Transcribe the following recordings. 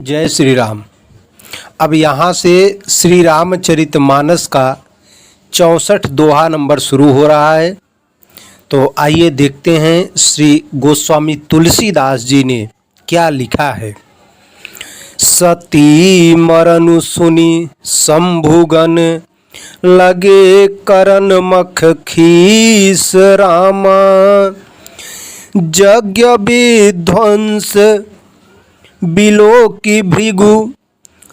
जय श्री राम। अब यहाँ से श्री रामचरितमानस का 64 दोहा नंबर शुरू हो रहा है। तो आइए देखते हैं श्री गोस्वामी तुलसीदास जी ने क्या लिखा है। सती मरनु सुनी शंभुगन, लगे करन मख खीस रामा। यज्ञ विध्वंस बिलो की भृगु,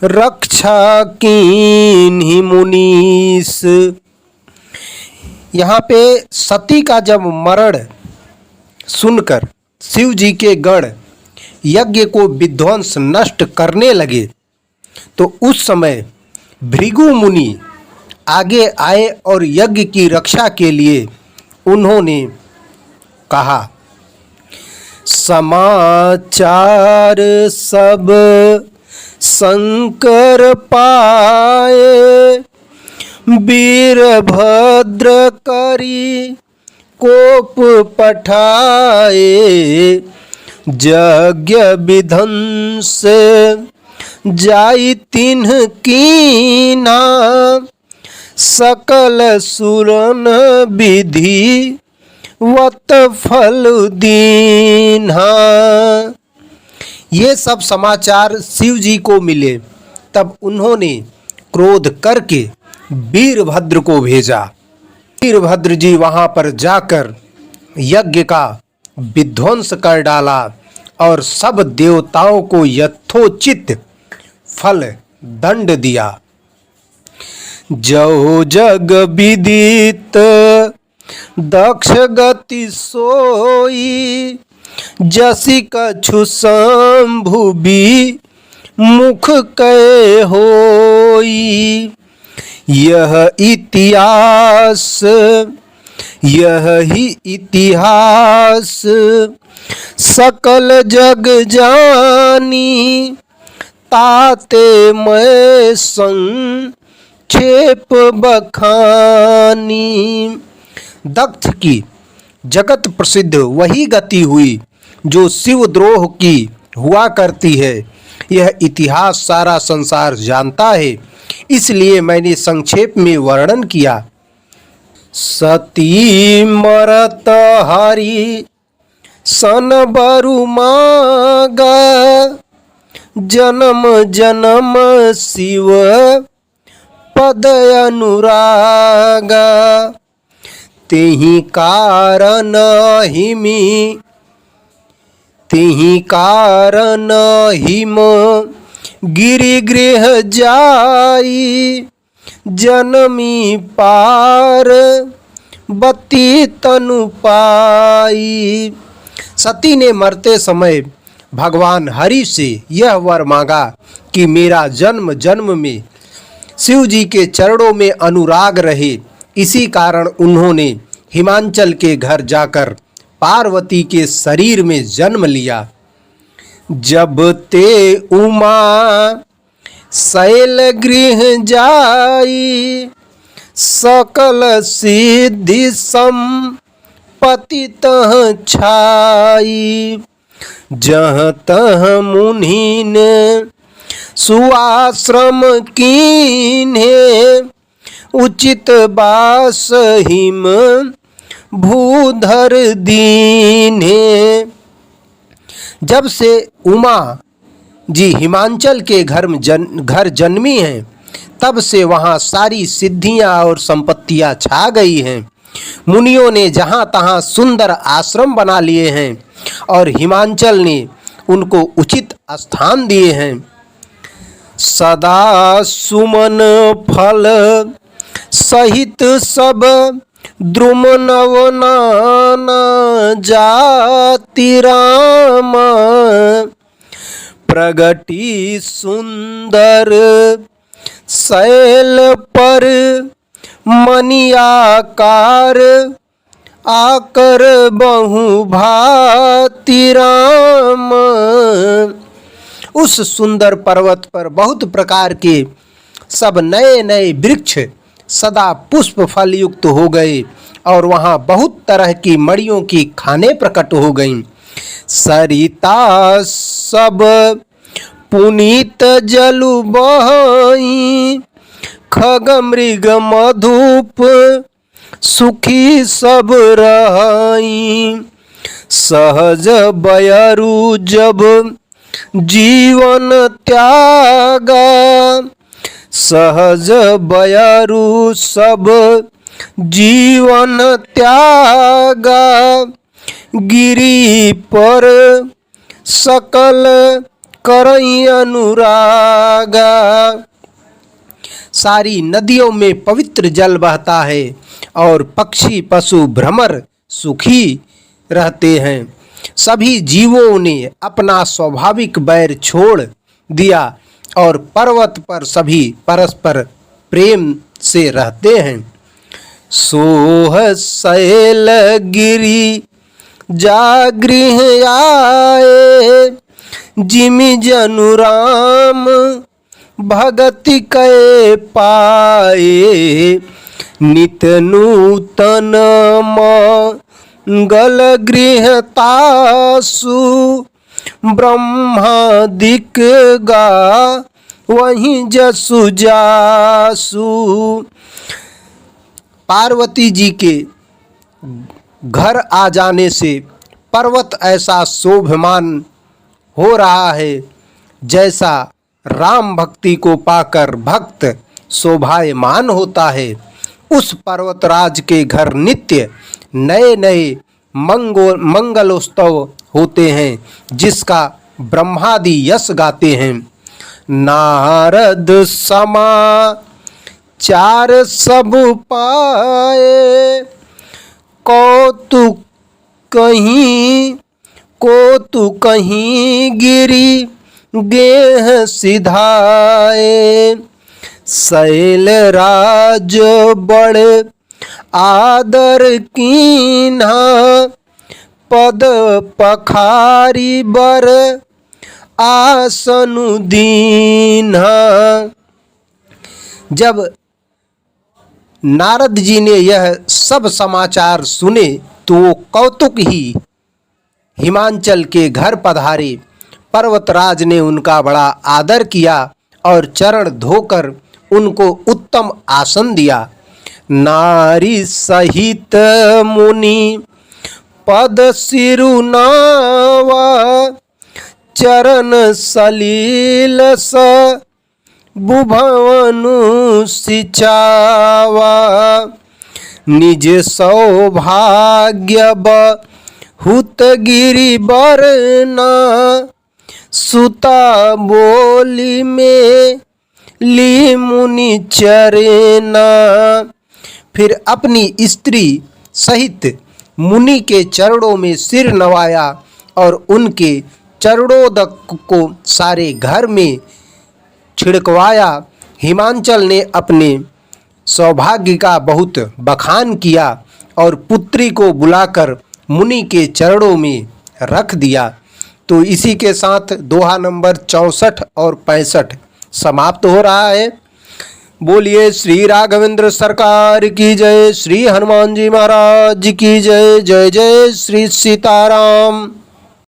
रक्षा कीन्हि मुनीस। यहाँ पे सती का जब मरण सुनकर शिव जी के गण यज्ञ को विध्वंस नष्ट करने लगे तो उस समय भृगु मुनि आगे आए और यज्ञ की रक्षा के लिए उन्होंने कहा, समाचार सब शंकर पाए, वीरभद्र करी कोप पठाए। यज्ञ विध्वंस जाई तिन्ह कीन्हा, सकल सुरन विधि वत फल दीन्हा। ये सब समाचार शिव जी को मिले तब उन्होंने क्रोध करके वीरभद्र को भेजा। वीरभद्र जी वहाँ पर जाकर यज्ञ का विध्वंस कर डाला और सब देवताओं को यथोचित फल दंड दिया। जो जग विदित दक्ष गति सोई, जसी कछु शंभु भी मुख कै होई। यह इतिहास यह ही इतिहास सकल जग जानी, ताते मैं संक्षेप बखानी। दक्ष की जगत प्रसिद्ध वही गति हुई जो शिवद्रोह की हुआ करती है। यह इतिहास सारा संसार जानता है, इसलिए मैंने संक्षेप में वर्णन किया। सती मरत हरि सन बरु मागा, जन्म जन्म शिव पद अनुरागा। तेहि कारण हिम गिरिगृह जाई, जनमी पार बती तनु पाई। सती ने मरते समय भगवान हरि से यह वर मांगा कि मेरा जन्म जन्म में शिव जी के चरणों में अनुराग रहे। इसी कारण उन्होंने हिमांचल के घर जाकर पार्वती के शरीर में जन्म लिया। जब ते उमा शैल गृह जाई, सकल सिद्धि संपत्ति तह छाई। जहाँ तह मुनि ने सुआश्रम कीन्हे, उचित बास हिम भूधर दीन्हे। जब से उमा जी हिमांचल के घर जन्मी हैं तब से वहाँ सारी सिद्धियाँ और संपत्तियाँ छा गई हैं। मुनियों ने जहाँ तहाँ सुंदर आश्रम बना लिए हैं और हिमांचल ने उनको उचित स्थान दिए हैं। सदा सुमन फल सहित सब द्रुम नव नाना जाति राम। प्रगति सुंदर शैल पर मनियाकार, आकर बहु भाति राम। उस सुंदर पर्वत पर बहुत प्रकार के सब नए नए वृक्ष सदा पुष्प फल युक्त हो गए और वहाँ बहुत तरह की मणियों की खाने प्रकट हो गईं। सरिता सब पुनीत जलु बहई खग मृग मधुप सुखी सब रही। सहज बयरु जब जीवन त्यागा सहज बयरु सब जीवन त्यागा गिरी पर सकल करई अनुरागा। सारी नदियों में पवित्र जल बहता है और पक्षी पशु भ्रमर सुखी रहते हैं। सभी जीवों ने अपना स्वाभाविक बैर छोड़ दिया और पर्वत पर सभी परस्पर प्रेम से रहते हैं। सोह शैल गिरी जागृह आए जिमि जनु राम भगति कै पाए। नित नूतन मंगल गृह तासु ब्रह्मादिक गा वहीं जसु जासु। पार्वती जी के घर आ जाने से पर्वत ऐसा शोभमान हो रहा है जैसा राम भक्ति को पाकर भक्त शोभायमान होता है। उस पर्वतराज के घर नित्य नए नए मंगलोत्सव होते हैं जिसका ब्रह्मादि यश गाते हैं। नारद समाचार सब पाए कौतुक कहीं गिरी गेह सिधाए। शैल राज बड़े आदर कीन्हा पद पखारी बर आसनु दीन्हा। जब नारद जी ने यह सब समाचार सुने तो वो कौतुक ही हिमांचल के घर पधारे। पर्वतराज ने उनका बड़ा आदर किया और चरण धोकर उनको उत्तम आसन दिया। नारी सहित मुनि पद सिरुनावा चरण सलील स बुभवनु सिचावा। निज सौभाग्य बहुत गिरि बरना सुता बोली में ली मुनि चरेना। फिर अपनी स्त्री सहित मुनि के चरणों में सिर नवाया और उनके चरणोदक को सारे घर में छिड़कवाया। हिमांचल ने अपने सौभाग्य का बहुत बखान किया और पुत्री को बुलाकर मुनि के चरणों में रख दिया। तो इसी के साथ दोहा नंबर 64 और 65 समाप्त हो रहा है। बोलिए श्री राघवेंद्र सरकार की जय, श्री हनुमान जी महाराज की जय। जय जय श्री सीताराम।